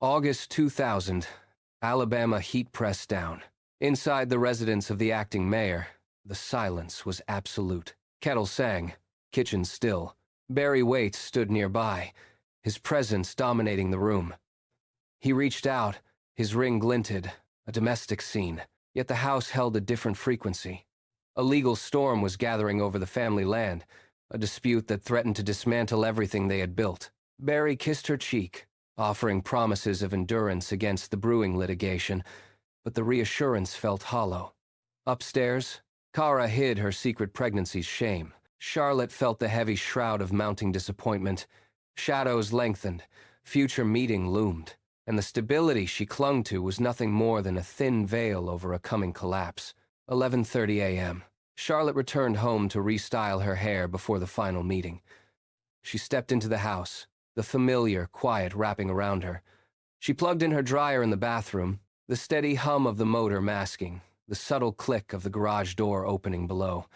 August 2000, Alabama heat pressed down. Inside the residence of the acting mayor, the silence was absolute. Kettle sang, kitchen still. Barry Waite stood nearby, his presence dominating the room. He reached out, his ring glinted, a domestic scene, yet the house held a different frequency. A legal storm was gathering over the family land, a dispute that threatened to dismantle everything they had built. Barry kissed her cheek, offering promises of endurance against the brewing litigation, but the reassurance felt hollow. Upstairs, Kara hid her secret pregnancy's shame. Charlotte felt the heavy shroud of mounting disappointment. Shadows lengthened, future meeting loomed, and the stability she clung to was nothing more than a thin veil over a coming collapse. 11:30 a.m. Charlotte returned home to restyle her hair before the final meeting. She stepped into the house, the familiar quiet wrapping around her. She plugged in her dryer in the bathroom, the steady hum of the motor masking, the subtle click of the garage door opening below.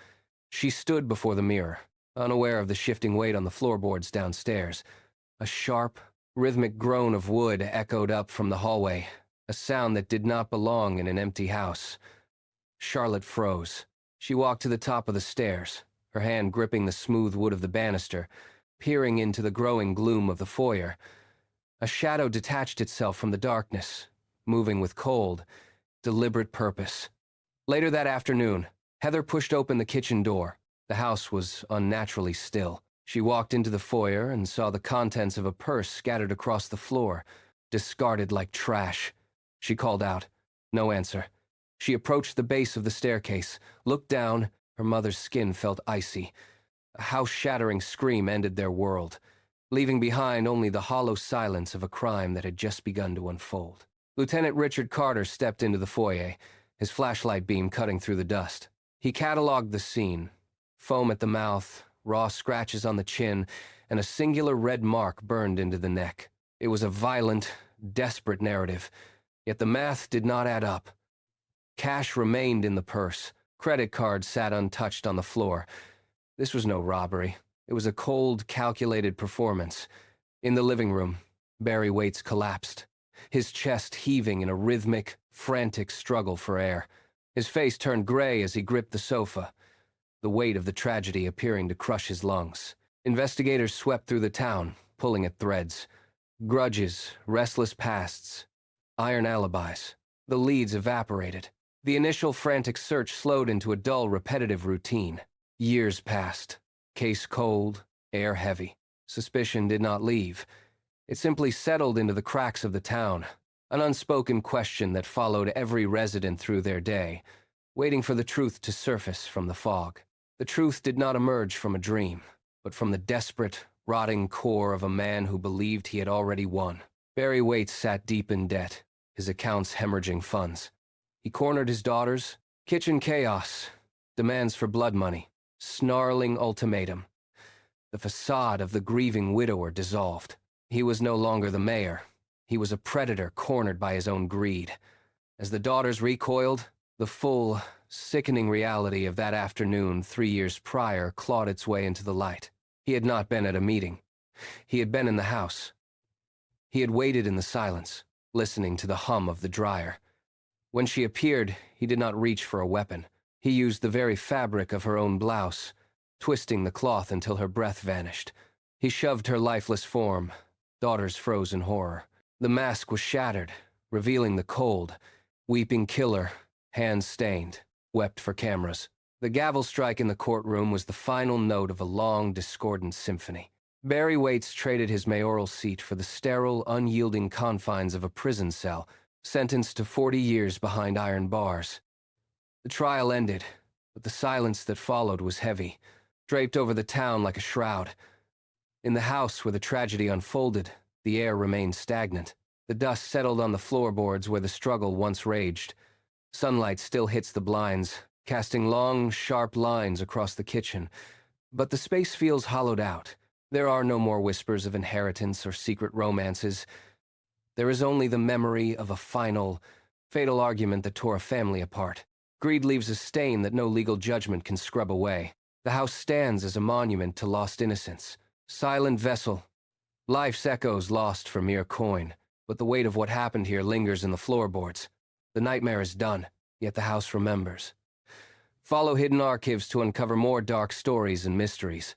She stood before the mirror, unaware of the shifting weight on the floorboards downstairs. A sharp, rhythmic groan of wood echoed up from the hallway, a sound that did not belong in an empty house. Charlotte froze. She walked to the top of the stairs, her hand gripping the smooth wood of the banister, peering into the growing gloom of the foyer. A shadow detached itself from the darkness, moving with cold, deliberate purpose. Later that afternoon, Heather pushed open the kitchen door. The house was unnaturally still. She walked into the foyer and saw the contents of a purse scattered across the floor, discarded like trash. She called out. No answer. She approached the base of the staircase, looked down. Her mother's skin felt icy. A house-shattering scream ended their world, leaving behind only the hollow silence of a crime that had just begun to unfold. Lieutenant Richard Carter stepped into the foyer, his flashlight beam cutting through the dust. He cataloged the scene. Foam at the mouth, raw scratches on the chin, and a singular red mark burned into the neck. It was a violent, desperate narrative, yet the math did not add up. Cash remained in the purse. Credit cards sat untouched on the floor. This was no robbery. It was a cold, calculated performance. In the living room, Barry Waite collapsed, his chest heaving in a rhythmic, frantic struggle for air. His face turned gray as he gripped the sofa, the weight of the tragedy appearing to crush his lungs. Investigators swept through the town, pulling at threads. Grudges, restless pasts, iron alibis. The leads evaporated. The initial frantic search slowed into a dull, repetitive routine. Years passed. Case cold, air heavy. Suspicion did not leave. It simply settled into the cracks of the town, an unspoken question that followed every resident through their day, waiting for the truth to surface from the fog. The truth did not emerge from a dream, but from the desperate, rotting core of a man who believed he had already won. Barry Waite sat deep in debt, his accounts hemorrhaging funds. He cornered his daughters, kitchen chaos, demands for blood money, snarling ultimatum. The facade of the grieving widower dissolved. He was no longer the mayor. He was a predator cornered by his own greed. As the daughters recoiled, the full, sickening reality of that afternoon 3 years prior clawed its way into the light. He had not been at a meeting. He had been in the house. He had waited in the silence, listening to the hum of the dryer. When she appeared, he did not reach for a weapon. He used the very fabric of her own blouse, twisting the cloth until her breath vanished. He shoved her lifeless form. Daughters froze in horror. The mask was shattered, revealing the cold. Weeping killer, hands stained, wept for cameras. The gavel strike in the courtroom was the final note of a long, discordant symphony. Barry Waite traded his mayoral seat for the sterile, unyielding confines of a prison cell, sentenced to 40 years behind iron bars. The trial ended, but the silence that followed was heavy, draped over the town like a shroud. In the house where the tragedy unfolded, the air remained stagnant. The dust settled on the floorboards where the struggle once raged. Sunlight still hits the blinds, casting long, sharp lines across the kitchen. But the space feels hollowed out. There are no more whispers of inheritance or secret romances. There is only the memory of a final, fatal argument that tore a family apart. Greed leaves a stain that no legal judgment can scrub away. The house stands as a monument to lost innocence. Silent vessel. Life's echoes lost for mere coin. but the weight of what happened here lingers in the floorboards. The nightmare is done, yet the house remembers. Follow Hidden Archives to uncover more dark stories and mysteries.